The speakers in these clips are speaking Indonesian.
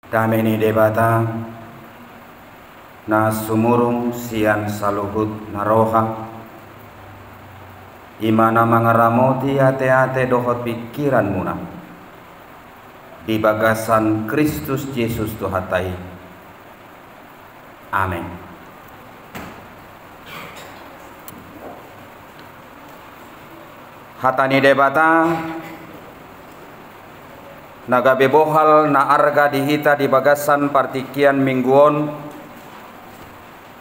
Dameni debata na sumurung sian saluhut naroha imana mangaramoti ate-ate dohot pikiran muna di bagasan Kristus Yesus Tuhatai. Amin. Hatani debata nagabe bohal na arga dihita di bagasan partikian mingguon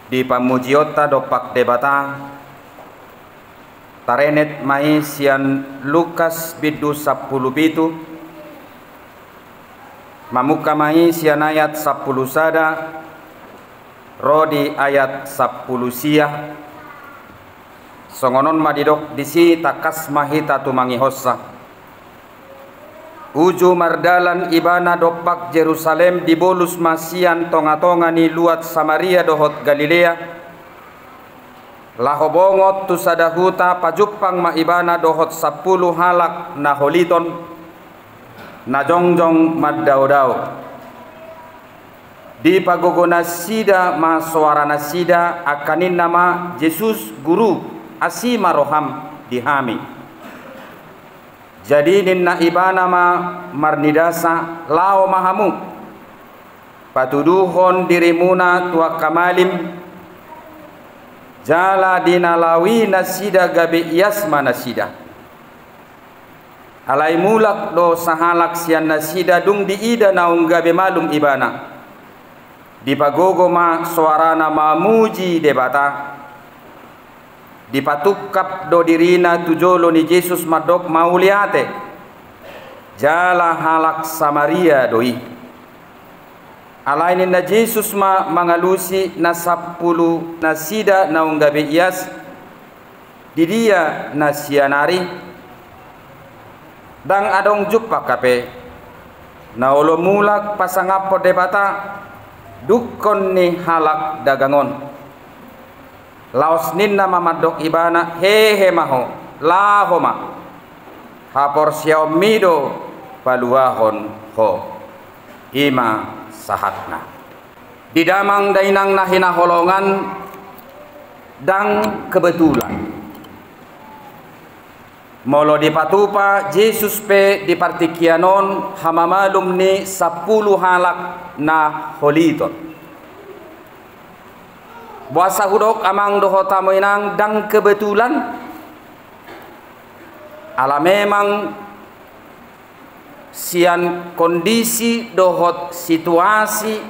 di pamujiota dopak debata tarenet mai sian Lukas bidu 10 bitu mamuka mai sian ayat 10 sada rodi ayat 10 sia songonon madidok disi takas mahita tumangihosa uju mardalan ibana dopak Jerusalem dibolus masian tonga-tonga ni luat Samaria dohot Galilea lahobongot tu sadahuta pajupang ma ibana dohot 10 halak na holiton na jongjong maddaudau di pagogona sida ma suarana sida akanin nama Yesus guru asima roham dihami. Jadi ninna ibana ma marnidasa lao mahamu patuduhon dirimuna tua kamalim jala dinalawi nasida gabe yasma nasida alai mulak do sahalak sian nasida dung diida naung gabe malum ibana di pagogo ma suarana mamuji debata dipatukap do dirina tujolo ni Yesus madok mauliate jala halak Samaria doi alainin na Yesus ma mangalusi na 10 nasida na unggabe ias di dia na sianari dang adong juppa kape na olo mulak pasangapo debata dukon ni halak dagangon laos ninna mamadok ibana hehe maho lahoma hapor siao mido paluahon ho ima sahatna didamang dainang nahina holongan dang kebetulan molo dipatupa Yesus pe dipartikianon hamamalum ni 10 halak na holiton buasa hudok amang dohota moinang dang kebetulan ala memang sian kondisi dohot situasi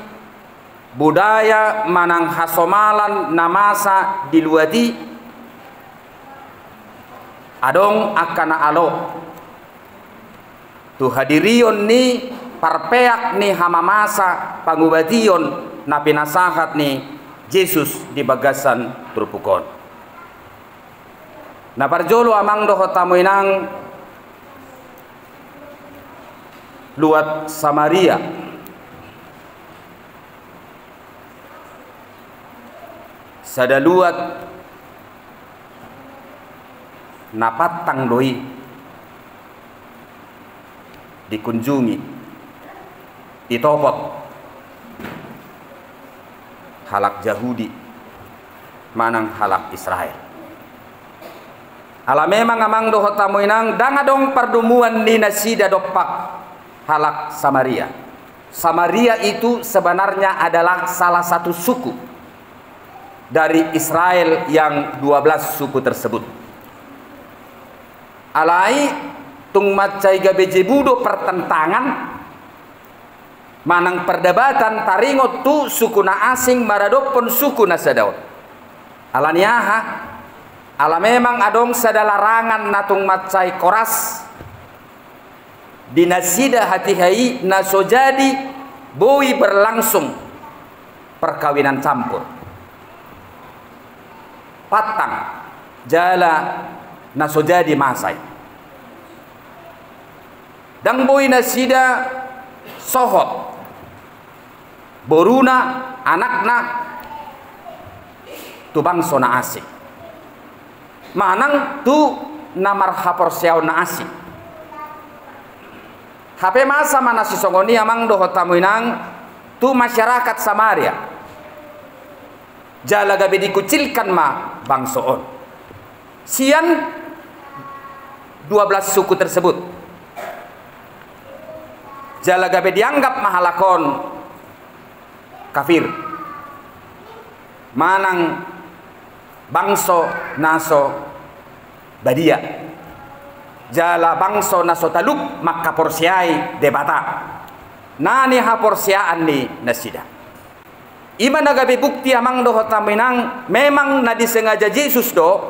budaya manang hasomalan namasa diluati adong akana alo tu hadirion ni parpeak ni hamamasa pangubation na pinasahat ni Yesus di bagasan trupukon. Na parjolo amang dohot tamoinang luat Samaria. Sada luat napatang doi dikunjungi ditopot halak Yahudi manang halak Israel ala memang amang dohot tamoinang dangadong pardumuan ni nasida dopak halak Samaria. Samaria itu sebenarnya adalah salah satu suku dari Israel yang 12 suku tersebut alai tung macai gabe jebudo pertentangan manang perdebatan taringot tu suku na asing maradopon suku na sadaw alaniaha ala memang adong sadalarangan natung macai koras dinasida hati-hai na sojadi boi berlangsung perkawinan campur patang jala na sojadi masai dang boi nasida sohot boruna anakna tu bangso na asing manang tu namar hapor siaw na asing HP masa mana si songoni amang dohot tamuinang tu masyarakat Samaria jala gabe dikucilkan ma bangsoon. Sian 12 suku tersebut jala gabe dianggap mahalakon kafir. Manang bangso naso badia jala bangso naso taluk maka porsiai debata nani ha porsiaan ni nasida. Ima nagabe bukti amang do hotaminang memang na disengaja Yesus do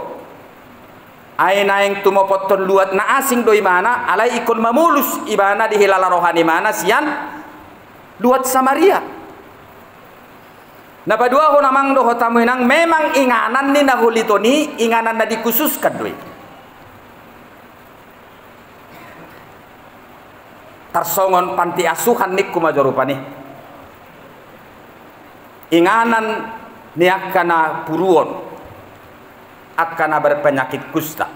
ay naeng tumopoton luat na asing do imana alay ikon mamulus ibana di hilala rohani mana sian luat Samaria. Napadua ko namang do hotaminang memang inganan ni nahulito ni inganan na dikhususkan do. Tarsongon panti asuhan nik kumajorupani. Inganan niak kana puruon at kana berpenyakit kusta.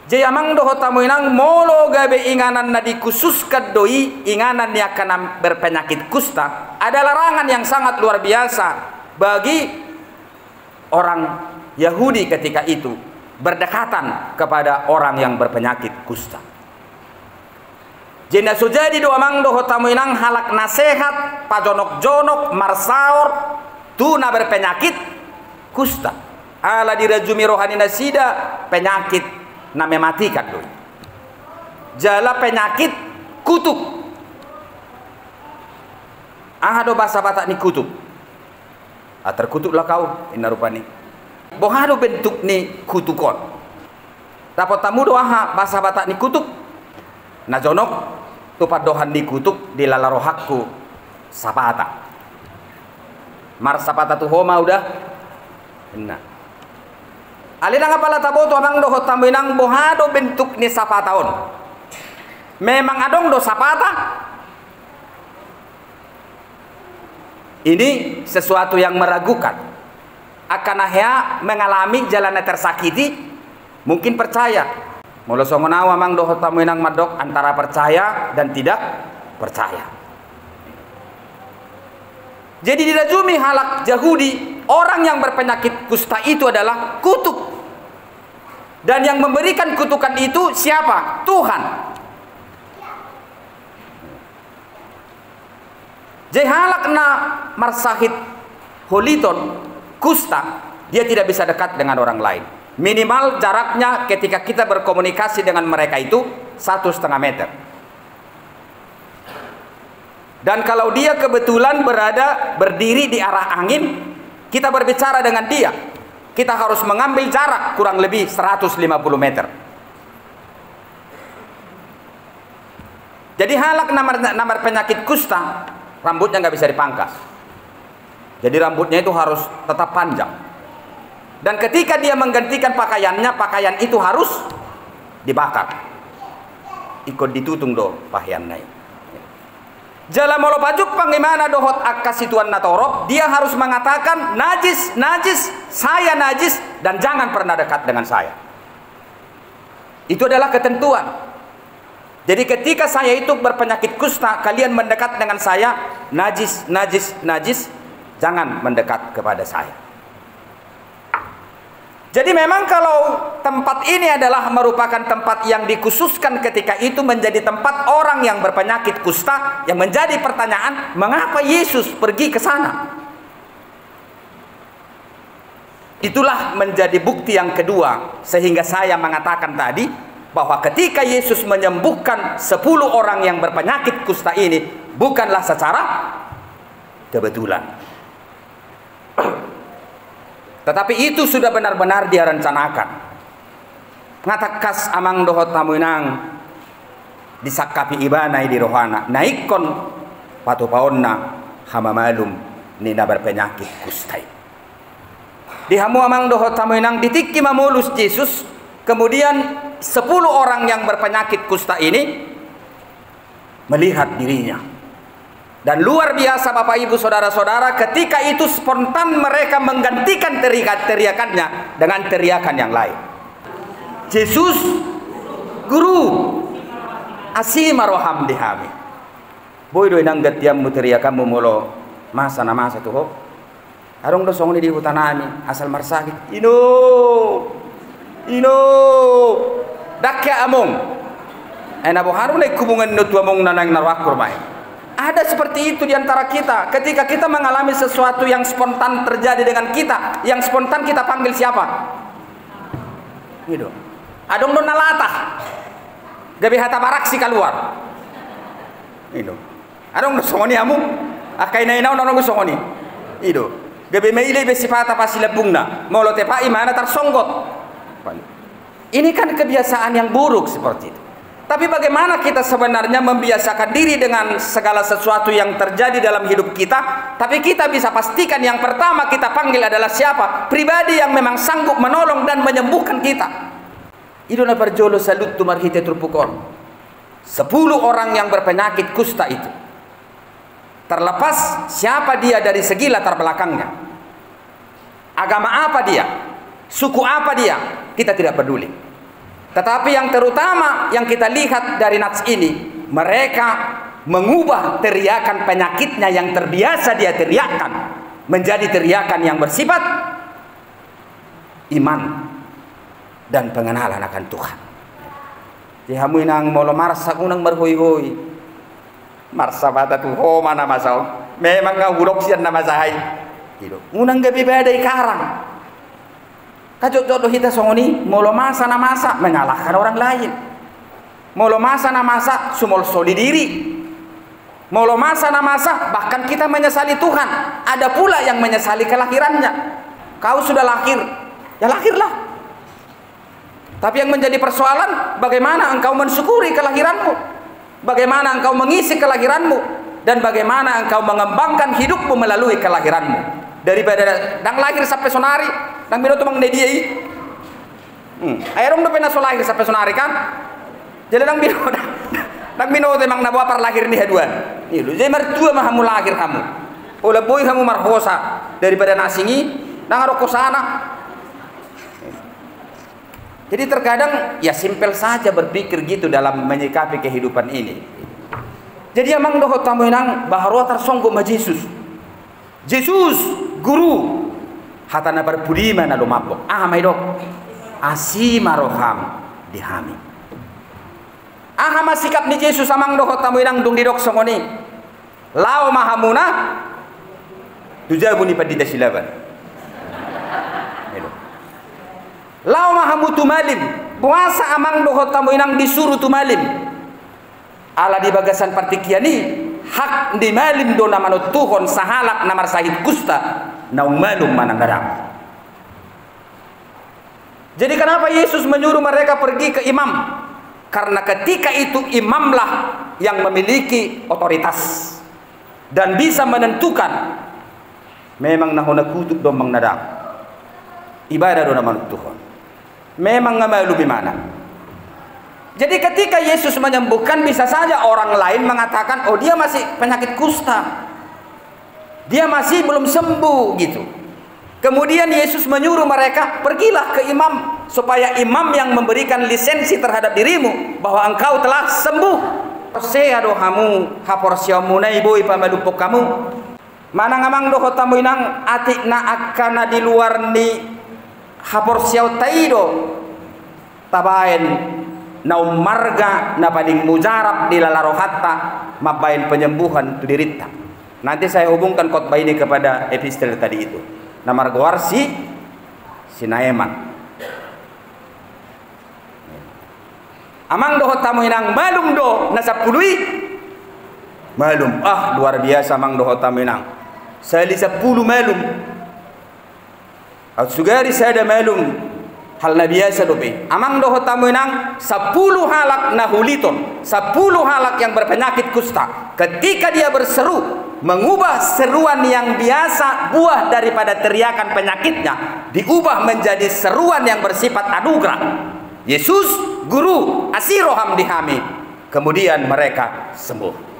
Jayamang doho tamuinang molo gabe inganan na dikhususkan doi inganan niak kana berpenyakit kusta ada larangan yang sangat luar biasa bagi orang Yahudi ketika itu berdekatan kepada orang yang berpenyakit kusta. Jenda sujadi doa mang doho tamuinang halak nasihat pajonok-jonok marsaor tuna berpenyakit kusta ala dirajumi rohani nasida penyakit na mematikan doi. Jala penyakit kutuk. Ahado bahasa Batak ni kutuk. Terkutuklah kau inna rupani. Bohado bentuk ni kutukon. Dapat tamu doa bahasa Batak ni kutuk. Najonok tupat dohan dikutuk di lalarohakku sapata. Mar sapata tu homa udah. Nah. Alina ngapala taboto amang doho tambinang bohado bentuk ni sapataon. Memang adong do sapata. Ini sesuatu yang meragukan. Akan ahya mengalami jalan tersakiti, mungkin percaya. Mula songonawa mang doho tamuinang madok antara percaya dan tidak percaya. Jadi dirajumi halak Yahudi, orang yang berpenyakit kusta itu adalah kutuk. Dan yang memberikan kutukan itu siapa? Tuhan. Jadi halak na marsahid holiton kusta, dia tidak bisa dekat dengan orang lain. Minimal jaraknya ketika kita berkomunikasi dengan mereka itu 1,5 meter. Dan kalau dia kebetulan berdiri di arah angin, kita berbicara dengan dia, kita harus mengambil jarak kurang lebih 150 meter. Jadi halak nomor penyakit kusta, rambutnya nggak bisa dipangkas. Jadi rambutnya itu harus tetap panjang. Dan ketika dia menggantikan pakaiannya, pakaian itu harus dibakar. Ikut ditutung do pakaian naik. Jala molo pajuk pangimana dohot akasituan natoro, dia harus mengatakan najis, najis, saya najis dan jangan pernah dekat dengan saya. Itu adalah ketentuan. Jadi ketika saya itu berpenyakit kusta, kalian mendekat dengan saya, najis, najis, najis, jangan mendekat kepada saya. Jadi memang kalau tempat ini adalah merupakan tempat yang dikhususkan ketika itu menjadi tempat orang yang berpenyakit kusta, yang menjadi pertanyaan, mengapa Yesus pergi ke sana? Itulah menjadi bukti yang kedua, sehingga saya mengatakan tadi, bahwa ketika Yesus menyembuhkan 10 orang yang berpenyakit kusta ini, bukanlah secara kebetulan. Tetapi itu sudah benar-benar dia rencanakan. Ngatakas amang dohot tamuinang disakapi ibanai di rohana naikon patupaonna hama malum nina berpenyakit kustai. Di hamu amang dohot tamuinang ditikki mamulus Yesus, kemudian 10 orang yang berpenyakit kusta ini melihat dirinya. Dan luar biasa Bapak Ibu Saudara-saudara, ketika itu spontan mereka menggantikan teriakannya dengan teriakan yang lain. Yesus Guru asima roham dihami. Boy do nang gatiam mu teriakan mu molo masa na masa tuh. Arong do songoni di hutan ami asal marsakit. Ino. Dakya among. Nabo haru na kubungan no tuamong nanang narwakur mai. Ada seperti itu di antara kita. Ketika kita mengalami sesuatu yang spontan terjadi dengan kita, yang spontan kita panggil siapa? Gitu. Adong don nalatah. Gabi hata baraksi keluar. Gitu. Adong do songoni amu. Akai na inaw nong songoni. Gitu. Gabi maile besifata pasilabungna. Molo tepai mana tersonggot. Ini kan kebiasaan yang buruk seperti itu. Tapi bagaimana kita sebenarnya membiasakan diri dengan segala sesuatu yang terjadi dalam hidup kita, tapi kita bisa pastikan yang pertama kita panggil adalah siapa? Pribadi yang memang sanggup menolong dan menyembuhkan kita. Iduna perjolo salut tu marhite trupukon. 10 orang yang berpenyakit kusta itu. Terlepas siapa dia dari segi latar belakangnya. Agama apa dia? Suku apa dia? Kita tidak peduli. Tetapi yang terutama yang kita lihat dari nats ini, mereka mengubah teriakan penyakitnya yang terbiasa dia teriakan menjadi teriakan yang bersifat iman dan pengenalan akan Tuhan. Jadi hamu inang molo marsa unang berhoi-hoi. Marsa bata tu ho mana masau. Memang ngau huruf sian nama sahai. Gitu. Unang gabi badai karang. Kajok-jok kita songoni molo masa na masa menyalahkan orang lain. Molo masa na masa sumol soli diri. Molo masa na masa bahkan kita menyesali Tuhan. Ada pula yang menyesali kelahirannya. Kau sudah lahir, ya lahirlah. Tapi yang menjadi persoalan bagaimana engkau mensyukuri kelahiranmu, bagaimana engkau mengisi kelahiranmu, dan bagaimana engkau mengembangkan hidupmu melalui kelahiranmu. Daripada dang lahir sampai sonari, dang bino tumang dediai. Airong do pena so lahir sampai sonari kan? Jadi dang bino temang nabuah par lahir ni haduan. Ilu jadi mertua mah kamu lahir kamu. Ola boy kamu marhosa daripada nasingi, dang aro kosana. Jadi terkadang ya simpel saja berpikir gitu dalam menyikapi kehidupan ini. Jadi amang dohot tamu nang baharua tersonggo ma Yesus. Yesus guru hatana berbudi mana lo mabok mai dok asima roham dihami sikap ni Yesus amang dohot tamu nang dung didok songoni lao mahamuna tujabu ni padita silaban lao mahamu tumalim puasa amang dohot tamu nang disuruh tumalim ala di bagasan partikiani hak di malim do namanut Tuhon sahalak namar sahid kusta naung malum mananggarang. Jadi kenapa Yesus menyuruh mereka pergi ke imam? Karena ketika itu imamlah yang memiliki otoritas dan bisa menentukan memang nahona kutuk do mangnadang ibadah do namanut Tuhon memang ngamalu bimana. Jadi ketika Yesus menyembuhkan, bisa saja orang lain mengatakan, oh dia masih penyakit kusta, dia masih belum sembuh gitu. Kemudian Yesus menyuruh mereka, pergilah ke imam, supaya imam yang memberikan lisensi terhadap dirimu bahwa engkau telah sembuh. Seado hamu haporsiamu naiboi pamadupok kamu. Mana ngamang doho tamu inang atik na akana di luar ni haporsiau taido tabaen na marga na pading mujarab di lalarohatta mabain penyembuhan tu dirita. Nanti saya hubungkan khotbah ini kepada epistel tadi itu. Na margowarsi Sinaeman. Amang doho tamu inang malum do nasapului malum luar biasa mang doho tamu inang. Saya li 10 malum. At sugari saya ada malum. Hal na biasa dobe. Amang doho tamu inang 10 halak na huliton, 10 halak yang berpenyakit kusta. Ketika dia berseru, mengubah seruan yang biasa buah daripada teriakan penyakitnya diubah menjadi seruan yang bersifat anugerah. Yesus guru asiroham dihami. Kemudian mereka sembuh.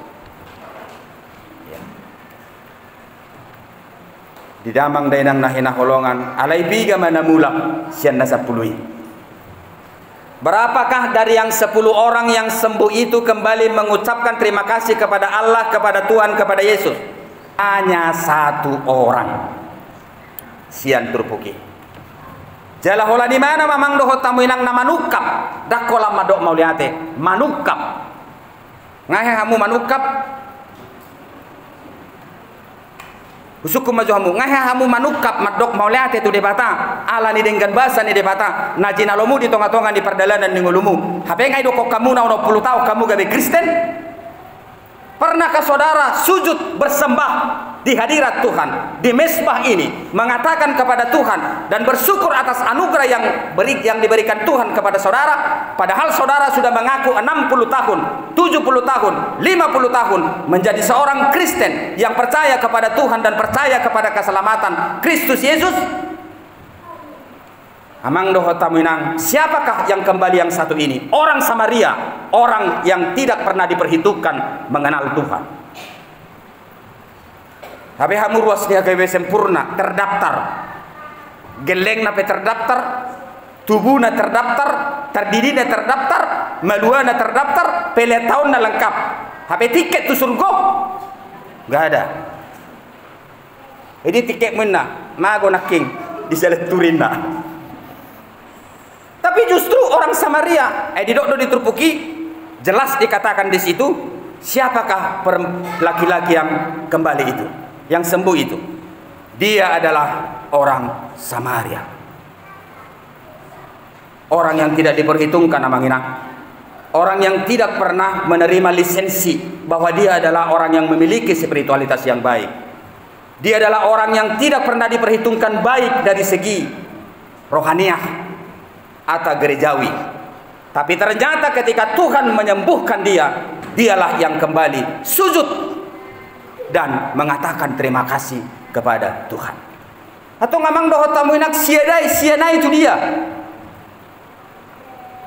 Di damang dainang nahina holongan alai biga mana mulak sian nasa pului. Berapakah dari yang 10 orang yang sembuh itu kembali mengucapkan terima kasih kepada Allah, kepada Tuhan, kepada Yesus? hanya satu orang sian turpuki. Jala hola di mana mamang dohot tamu inang na manukap dakola madok mauliate manukap ngahe hamu manukap usuku maju hamu ngahe hamu manukap madok mauliate tu debata ala ni dengan bahasa ni debata najina lomu di tonga-tonga di perdalanan ni ngulumu hape ngai doko kamu na 10 tahun kamu gabe Kristen. Pernahkah saudara sujud bersembah di hadirat Tuhan, di mesbah ini, mengatakan kepada Tuhan dan bersyukur atas anugerah yang diberikan Tuhan kepada saudara, padahal saudara sudah mengaku 60 tahun, 70 tahun, 50 tahun menjadi seorang Kristen yang percaya kepada Tuhan dan percaya kepada keselamatan Kristus Yesus? Amang dohot taminang, siapakah yang kembali yang satu ini? Orang Samaria, orang yang tidak pernah diperhitungkan mengenal Tuhan. Tapi hamu ruas dia gawe sempurna, terdaftar. Geleng nape terdaftar, tubuhna terdaftar, terdidina terdaftar, maluana terdaftar, pele tahun na lengkap. Hape tiket tu surga? Gak ada. Ini tiket mana? Mago naking di seleturina. Tapi justru orang Samaria, didok diterpuki, jelas dikatakan di situ, siapakah laki-laki yang kembali itu, yang sembuh itu? Dia adalah orang Samaria. Orang yang tidak diperhitungkan namanya. Orang yang tidak pernah menerima lisensi bahwa dia adalah orang yang memiliki spiritualitas yang baik. Dia adalah orang yang tidak pernah diperhitungkan baik dari segi rohaniah atau gerejawi. Tapi ternyata ketika Tuhan menyembuhkan dia, dialah yang kembali sujud dan mengatakan terima kasih kepada Tuhan. Atau ngamang dohot tamu inak siana itu dia.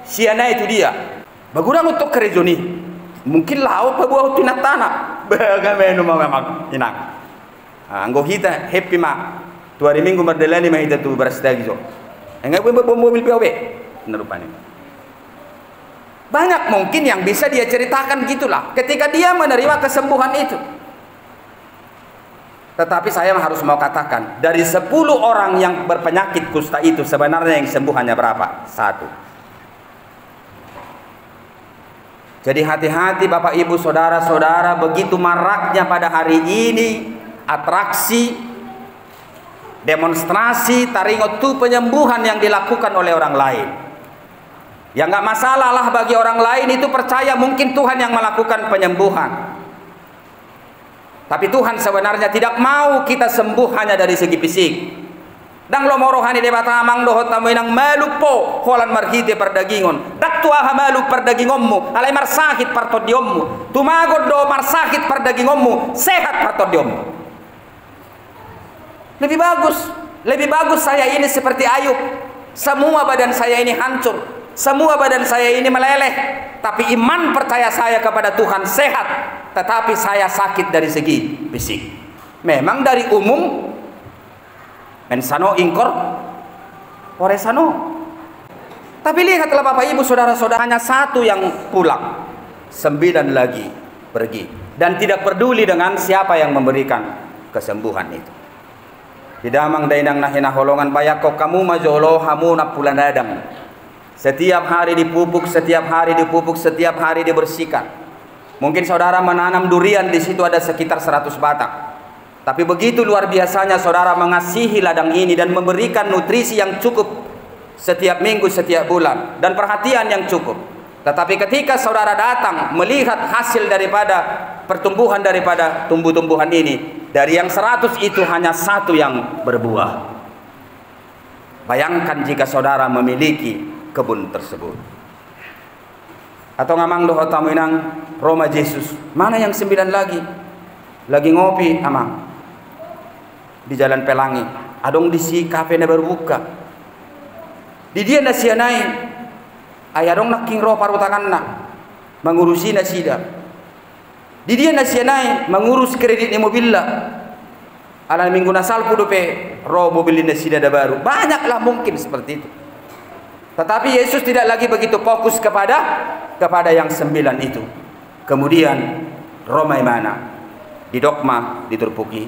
Siana itu dia. Bagurang untuk kerejoni. Mungkin lau pabuah tinat tanah. Bagaimana memang inang. Anggo kita happy ma. 2 hari minggu merdelani mah kita tu bersedagi so. Enggak mobil POW nerupanya. Banyak mungkin yang bisa dia ceritakan gitulah ketika dia menerima kesembuhan itu. Tetapi saya harus mau katakan, dari 10 orang yang berpenyakit kusta itu sebenarnya yang sembuh hanya berapa? 1. Jadi hati-hati Bapak Ibu saudara-saudara, begitu maraknya pada hari ini atraksi, demonstrasi, taringot tu penyembuhan yang dilakukan oleh orang lain. Ya nggak masalah lah bagi orang lain itu percaya mungkin Tuhan yang melakukan penyembuhan. Tapi Tuhan sebenarnya tidak mau kita sembuh hanya dari segi fisik. Dang lo morohani debata amang dohot tamu inang malupo holan marhite perdagingon. Dak tuaha malu perdagingommu, alai marsakit partodiommu. Tumagod do marsakit perdagingommu, sehat partodiommu. Lebih bagus saya ini seperti Ayub. Semua badan saya ini hancur, semua badan saya ini meleleh, tapi iman percaya saya kepada Tuhan sehat, tetapi saya sakit dari segi fisik. Memang dari umum mensano ingkor oresano. Tapi lihatlah Bapak Ibu saudara-saudara, hanya 1 yang pulang, 9 lagi pergi, dan tidak peduli dengan siapa yang memberikan kesembuhan itu. Didamang dainang nahina holongan bayako kamu majolo hamu na pulan dadang. Setiap hari dipupuk, setiap hari dipupuk, setiap hari dibersihkan. Mungkin saudara menanam durian, di situ ada sekitar 100 batang. Tapi begitu luar biasanya saudara mengasihi ladang ini dan memberikan nutrisi yang cukup setiap minggu, setiap bulan, dan perhatian yang cukup. Tetapi ketika saudara datang melihat hasil daripada pertumbuhan daripada tumbuh-tumbuhan ini, dari yang 100 itu hanya 1 yang berbuah. Bayangkan jika saudara memiliki kebun tersebut. Atau ngamang doho tamu inang Roma Yesus, mana yang 9 lagi? Lagi ngopi amang di Jalan Pelangi, adong di si kafe na berbuka. Di dia na siya nain, ay adong naking ro parutangan na mengurusi na sida. Di dia na siya nain mengurus kredit ni mobil la. Alam minggu nasal pudo pe ro mobil na sida da baru. Banyaklah mungkin seperti itu. Tetapi Yesus tidak lagi begitu fokus kepada yang 9 itu. Kemudian Roma mana? di dogma diturpuki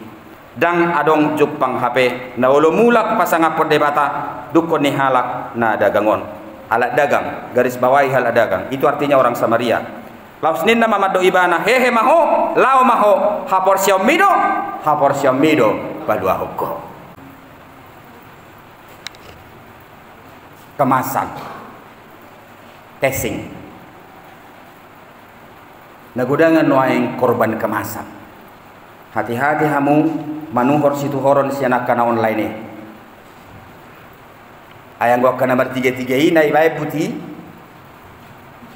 dang adong jupang HP na ulo mulak pasangapod debata dukon ni halak na dagangon alat dagang garis bawahi hal dagang itu artinya orang Samaria. Laos ninna mamado ibana hehe maho lao maho hapor siomido badua hoko. Kemasan casing nagudangan noaing korban kemasan. Hati-hati hamu manuhor situ horon sianak kana online ni ayang gua kana bertiga-tiga ini baik putih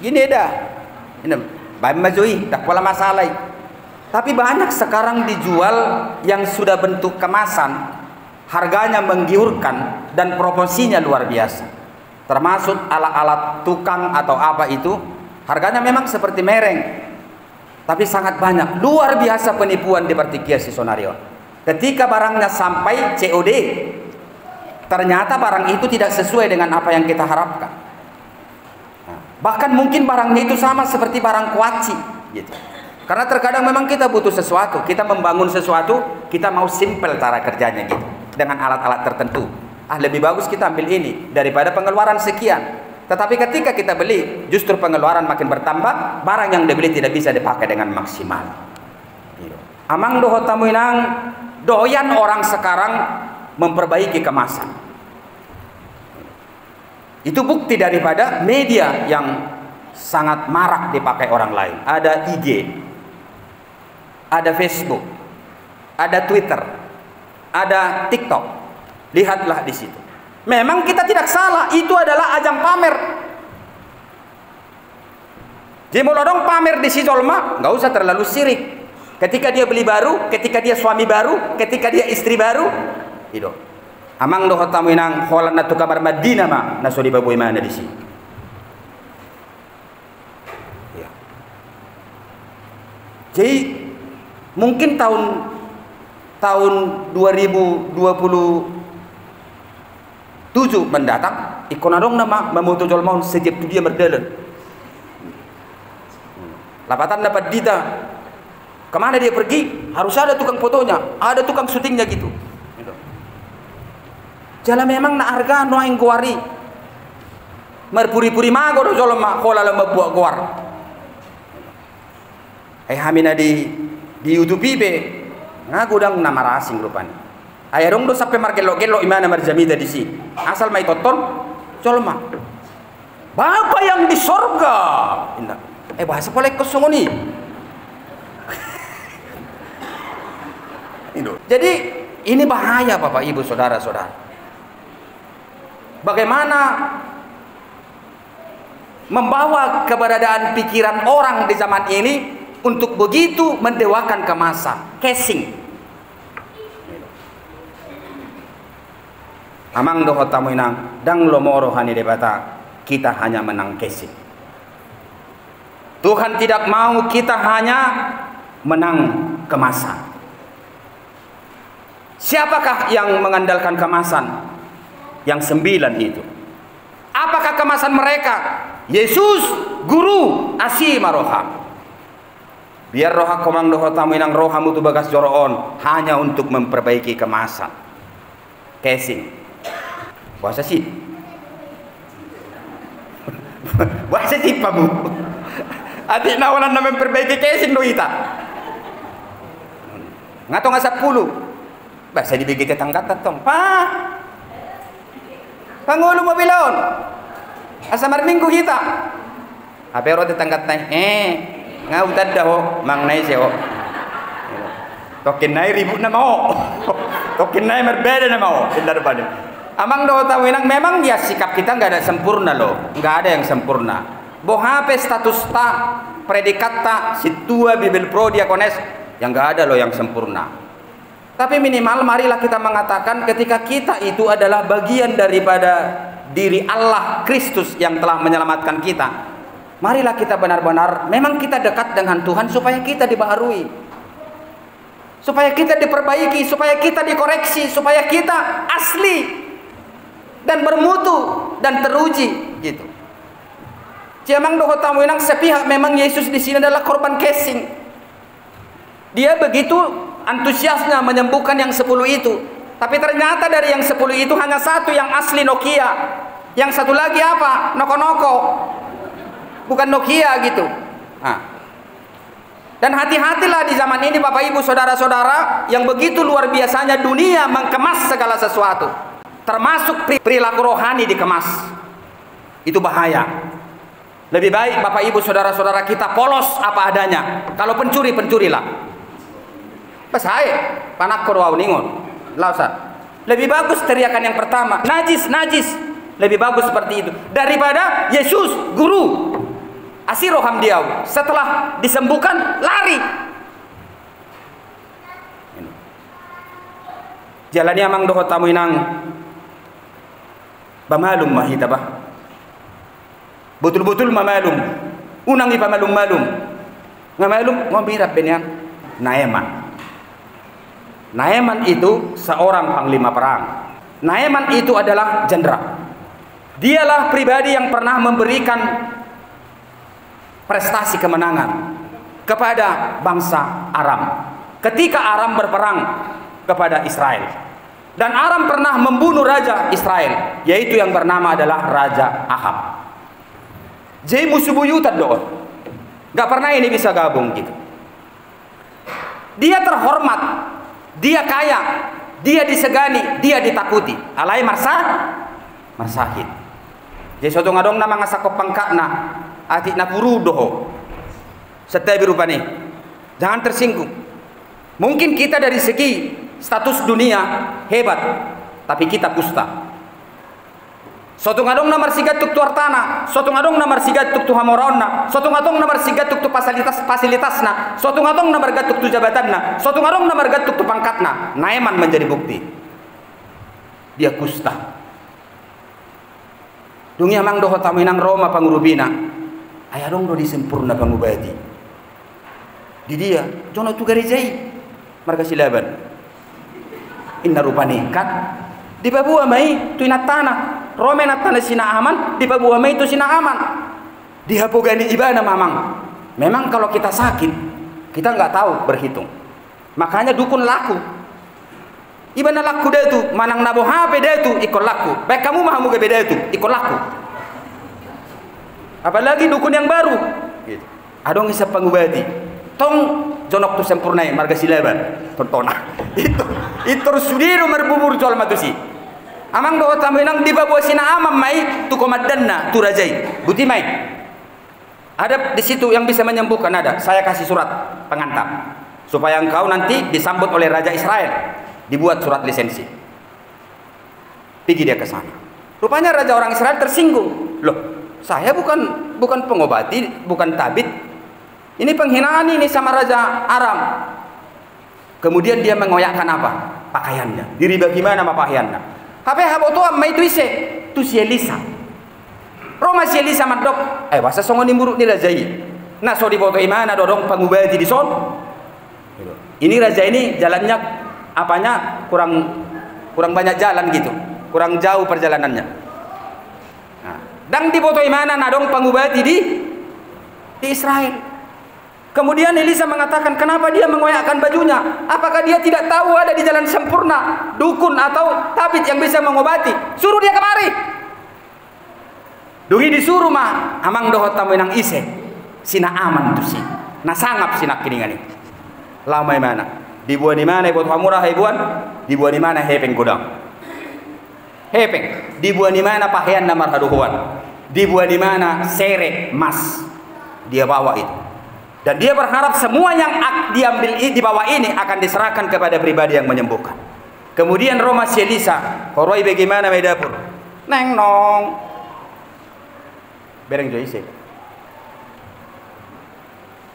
gini dah ini baik majoi tak pola masalah. Tapi banyak sekarang dijual yang sudah bentuk kemasan, harganya menggiurkan dan proporsinya luar biasa. Termasuk alat-alat tukang atau apa itu, harganya memang seperti mereng, tapi sangat banyak. Luar biasa penipuan di Pertikia Sisonario. Ketika barangnya sampai COD, ternyata barang itu tidak sesuai dengan apa yang kita harapkan. Bahkan mungkin barangnya itu sama seperti barang kuaci gitu. Karena terkadang memang kita butuh sesuatu, kita membangun sesuatu, kita mau simple cara kerjanya gitu, dengan alat-alat tertentu. Lebih bagus kita ambil ini daripada pengeluaran sekian. Tetapi ketika kita beli, justru pengeluaran makin bertambah, barang yang dibeli tidak bisa dipakai dengan maksimal. Amang doho tamu inang, doyan orang sekarang memperbaiki kemasan. Itu bukti daripada media yang sangat marak dipakai orang lain. Ada IG, ada Facebook, ada Twitter, ada TikTok. Lihatlah di situ. Memang kita tidak salah, itu adalah ajang pamer. Jemolodong pamer di Sijolma, nggak usah terlalu sirik. Ketika dia beli baru, ketika dia suami baru, ketika dia istri baru, itu. Amang doho tamu inang holan natu kabar Madinah ma naso di babu imana di sini. Ya. Jadi mungkin tahun 2027 mendatang ikonadong nama memutu jolmaun sejak tu dia berdalan. Lapatan dapat dita. Kemana dia pergi? Harus ada tukang fotonya, ada tukang syutingnya gitu. Jala memang na harga no aing guari. Merpuri-puri mago do jolo ma kola lama buat guar. Hamina di YouTube be ngagudang nama rasing rupanya. Ayarong do sampai margelo-gelo imana marjamida di si. Asal mai toton jolo ma. Bapa yang di sorga. Indah. Bahasa polek kosong ni. Jadi ini bahaya Bapak Ibu saudara-saudara. Bagaimana membawa keberadaan pikiran orang di zaman ini untuk begitu mendewakan kemasan, casing. Amang doho tamu inang dang lomoro hani debata kita hanya menang casing. Tuhan tidak mau kita hanya menang kemasan. Siapakah yang mengandalkan kemasan? Yang 9 itu. Apakah kemasan mereka? Yesus, Guru, Asima roha. Biar roha komang doho tamu inang roha mutu bagas joroon hanya untuk memperbaiki kemasan, casing. Bahasa sih. Bahasa sih pamu. Adik nawalan na memperbaiki casing do ita. Ngato nga 10. Bahasa dibigi ketangkat tong. Pangulo mobilon. Asa marminggu kita. Apero tetangkat na ngautad daw mang nay siyo. Tokin nay ribu na mau. Tokin nay merbeda na mau. Indar balik. Amang do tawinang memang ya sikap kita nggak ada sempurna loh. Nggak ada yang sempurna. Bohape status ta predikat ta situa Bibil Pro Diakones yang nggak ada loh yang sempurna. Tapi minimal marilah kita mengatakan ketika kita itu adalah bagian daripada diri Allah Kristus yang telah menyelamatkan kita. Marilah kita benar-benar memang kita dekat dengan Tuhan supaya kita dibaharui. Supaya kita diperbaiki, supaya kita dikoreksi, supaya kita asli dan bermutu dan teruji gitu. Jamang doho tamu inang sepihak memang Yesus di sini adalah korban casing. Dia begitu antusiasnya menyembuhkan yang 10 itu. Tapi ternyata dari yang 10 itu hanya satu yang asli Nokia. Yang satu lagi apa? Noko-noko. Bukan Nokia gitu. Nah. Dan hati-hatilah di zaman ini Bapak Ibu saudara-saudara, yang begitu luar biasanya dunia mengemas segala sesuatu. Termasuk perilaku rohani dikemas. Itu bahaya. Lebih baik Bapak Ibu saudara-saudara kita polos apa adanya. Kalau pencuri, pencurilah. Bahaya. Panak korwau ningon. Lausan. Lebih bagus teriakan yang pertama, najis, najis. Lebih bagus seperti itu daripada Yesus guru asiroham diau setelah disembuhkan lari. Jalani amang dohot tamu inang bamalum mahita bah. Betul-betul mamalum. Unang ipamalum-malum. Ngamalum ngobirap benian Naeman. Naeman itu seorang panglima perang. Naeman itu adalah jenderal. Dialah pribadi yang pernah memberikan prestasi kemenangan kepada bangsa Aram ketika Aram berperang kepada Israel. Dan Aram pernah membunuh raja Israel, yaitu yang bernama adalah Raja Ahab. Jadi musuh buyutan doon. Gak pernah ini bisa gabung gitu. Dia terhormat, dia kaya, dia disegani, dia ditakuti. Alai marsahid. Jadi suatu ngadong na mga sakop pangkakna ati na purudo setiap berupa nih. Jangan tersinggung. Mungkin kita dari segi status dunia hebat, tapi kita kusta. Suatu ngadong na marsigat tuk tuartana, suatu ngadong na marsigat tuk tu hamoronna, suatu ngadong na marsigat tuk tu fasilitasna, suatu ngadong na margat tuk tu jabatanna, suatu ngadong na margat tuk tu pangkatna. Naeman menjadi bukti. Dia kusta. Dunia mang doho taminang Roma pangurubina. Ayah dong do disempurna pangubadi. Di dia, jono tu garijai. Marga silaban. Inna rupani kat. Di Papua mai tu inatana. Roma inatana sina aman. Di Papua mai tu sina aman. Di hapogani ibana mamang. Memang kalau kita sakit, kita nggak tahu berhitung. Makanya dukun laku. Ibana laku dia itu, manang nabo hape dia itu ikut laku. Baik kamu mah muga beda itu ikut laku. Apalagi dukun yang baru. Gitu. Adong isap pangubadi. Tong jonok tu sempurnai marga silaban. Tontona. Itu sudiro merbubur jual matusi. Amang doa taminang di Papua sina amam mai tu komandanna tu rajai. Buti mai. Ada di situ yang bisa menyembuhkan ada. Saya kasih surat pengantar supaya engkau nanti disambut oleh Raja Israel. Dibuat surat lisensi. Pergi dia ke sana. Rupanya raja orang Israel tersinggung. Loh, saya bukan pengobati, bukan tabib. Ini penghinaan ini sama raja Aram. Kemudian dia mengoyakkan apa? Pakaiannya. Diri bagaimana sama pakaiannya? Hape haboto amma itu ise, tu si Elisa. Roma si Elisa mandok. Wasa songo nimburuk ni raja ini. Nah, so di foto imana dodong pengobati di son. Ini raja ini jalannya apanya kurang banyak jalan gitu, kurang jauh perjalanannya. Nah, dan di foto mana nadong pangubati di Israel. Kemudian Elisa mengatakan, kenapa dia mengoyakkan bajunya? Apakah dia tidak tahu ada di jalan sempurna dukun atau tabib yang bisa mengobati? Suruh dia kemari. Dugi disuruh mah amang dohot tamu nang ise sina aman tu si nasangap sinak kiningani. Lama mana? Dibuat di mana buat hamurah ibuan? Dibuat di mana hepeng gudang? Hepeng. Dibuat di mana pakaian namar haduhuan? Dibuat di mana sere emas? Dia bawa itu. Dan dia berharap semua yang diambil di bawah ini akan diserahkan kepada pribadi yang menyembuhkan. Kemudian Roma si Elisa, koroi bagaimana mai dapur? Neng nong. Bereng jo ise.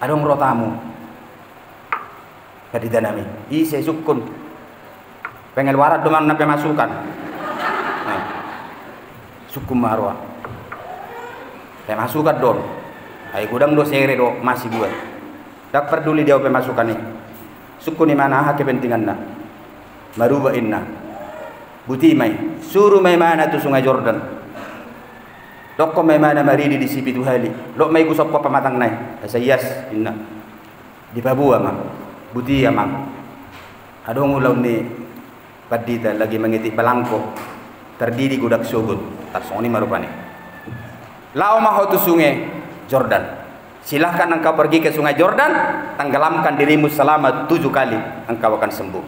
Adong rotamu. Kadi danami ise sukun pengen warat dengan nape masukan sukum marwa masukan don ay gudang do sere do masih buat tak peduli dia pemasukan nih sukun di mana kepentingan na maruba inna buti mai suruh mai mana tu sungai Jordan dokko mai mana maridi di sipi tu hali lo mai gusop ko pamatang nai asayas inna di Papua mah Buti amang. Adong ulaw ni padita lagi mengitik balangko. Terdiri gudak sugut. Tarsoni marupani. Lao maho tu sungai Jordan. Silahkan engkau pergi ke sungai Jordan, tenggelamkan dirimu selama 7 kali, engkau akan sembuh.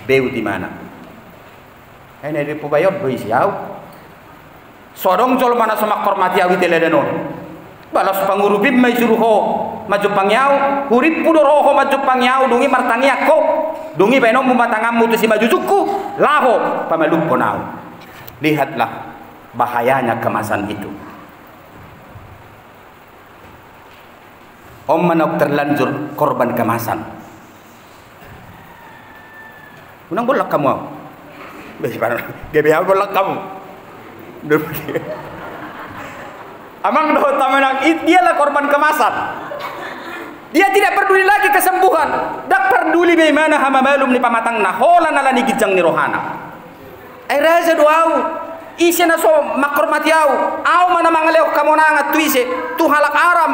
Beu di mana? Ini di pubayot boy siau. Sodong jol mana semak kormati awi teledenon. Balas pangurupim may suruho maju pangyau, hurip pudoroho maju pangyau dungi martangi ako. Dungi penom mumatangamu tu si maju cuku, laho pamaluk ponau. Lihatlah bahayanya kemasan itu. Om manok terlanjur korban kemasan. Unang bolak kamu. Gebe bolak kamu. Amang doh tamenang dialah korban kemasan. Dia tidak peduli lagi kesembuhan. Dak peduli bagaimana hama malum ni pamatang na hola nala ni gijang ni rohana. Ay raza doau. Isi na so makormati au. Au mana mangaleo kamu nangat tu isi. Tu halak aram.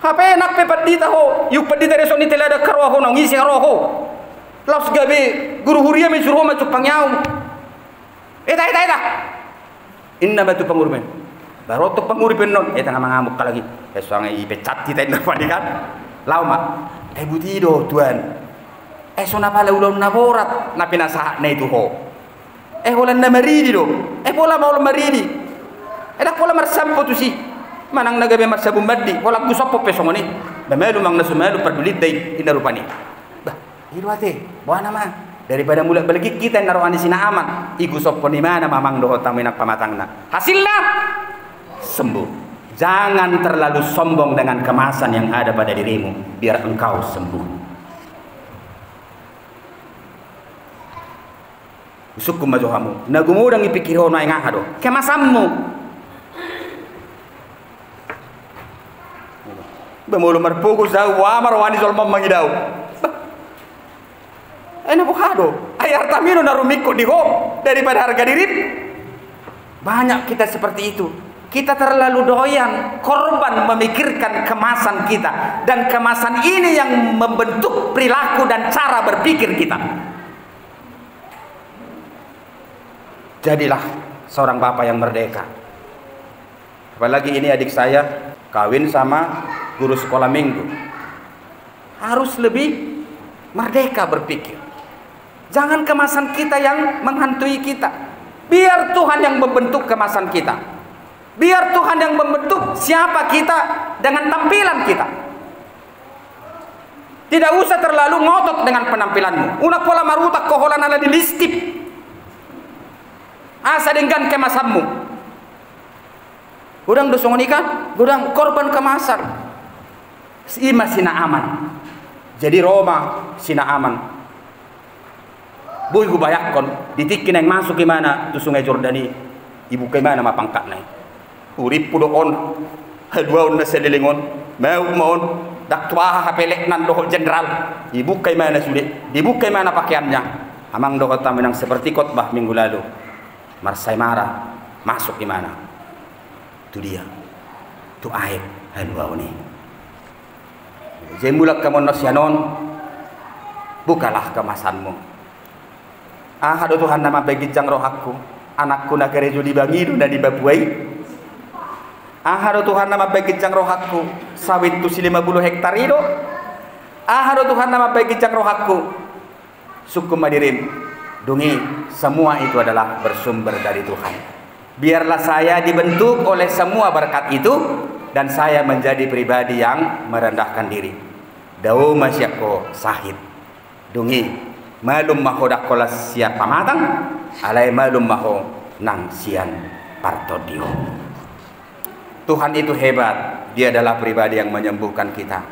Hape nak pe padita ho. Yu padita reso ni telada karwa ho nang isi roho. Laus gabe guru huria me suruh macuk pangyau. Eta. Inna batu pangurmen. Baru tu pangurmen non. Eta ngamuk lagi. Esang ipecat kita inna padikan. Lama. Butido tuan. So napala ulon naborat na pinasa na itu ho. Holan na maridi do. Pola mau maridi. Dak pola marsampo tu si. Manang nagabe marsabu maddi. Pola gusopo pesong ni. Bamalu mang nasumalu perdulit day inarupani. Bah, irwate. Buana mah. Daripada mulai balik kita naruhani sina aman. Igu sopo ni mana mamang doho taminak pamatangna. Hasilnya sembuh. Jangan terlalu sombong dengan kemasan yang ada pada dirimu, biar engkau sembuh. Usukum majohamu, nagumudang ipikiro na ingahado, kemasanmu. Bemulu marpugus daw, wamarwani zolmam mangidaw. Ay nabuhado, ay hartamino narumiko diho daripada harga diri. Banyak kita seperti itu. Kita terlalu doyan, korban memikirkan kemasan kita. Dan kemasan ini yang membentuk perilaku dan cara berpikir kita. Jadilah seorang bapak yang merdeka. Apalagi ini adik saya kawin sama guru sekolah minggu. Harus lebih merdeka berpikir. Jangan kemasan kita yang menghantui kita. Biar Tuhan yang membentuk kemasan kita. Biar Tuhan yang membentuk siapa kita dengan tampilan kita. Tidak usah terlalu ngotot dengan penampilanmu. Una pola marutak koholan ala di listip. Asa dengan kemasanmu. Gudang dosongonikan, gudang korban kemasan. Ima sina aman. Jadi Roma sina aman. Boy gubayakon, ditikin yang masuk gimana tu sungai Jordani. Ibu kemana mapangkat naik. Urip pudoon, hadwaon na selilingon, maon, daktuaha hapelek nan doho jenderal, ibu kay mana sulit, ibu kay mana pakaiannya, amang doho taminang seperti khotbah minggu lalu, Marsai marah, masuk di mana? Itu dia, itu aib hadwaon ni. Jemulak kamu nosyanon, bukalah kemasanmu. Hado Tuhan nama bagi jang rohaku, anakku nak kerejo dibangi dan dibabuai. Aharo Tuhan nama bagi jang rohaku sawit tu 50 hektar itu. Aharo Tuhan nama bagi jang rohaku suku madirim dungi. Semua itu adalah bersumber dari Tuhan. Biarlah saya dibentuk oleh semua berkat itu dan saya menjadi pribadi yang merendahkan diri. Dau masyako sahid dungi malum mahodak kolas siap pamatang alai malum maho nang sian partodio. Tuhan itu hebat, dia adalah pribadi yang menyembuhkan kita.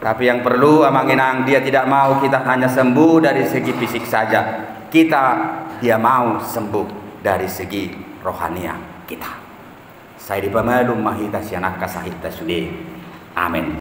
Tapi yang perlu amanginang, dia tidak mau kita hanya sembuh dari segi fisik saja. Dia mau sembuh dari segi rohania kita. Saya dipamalum mahita sianak kasahita sude. Amin.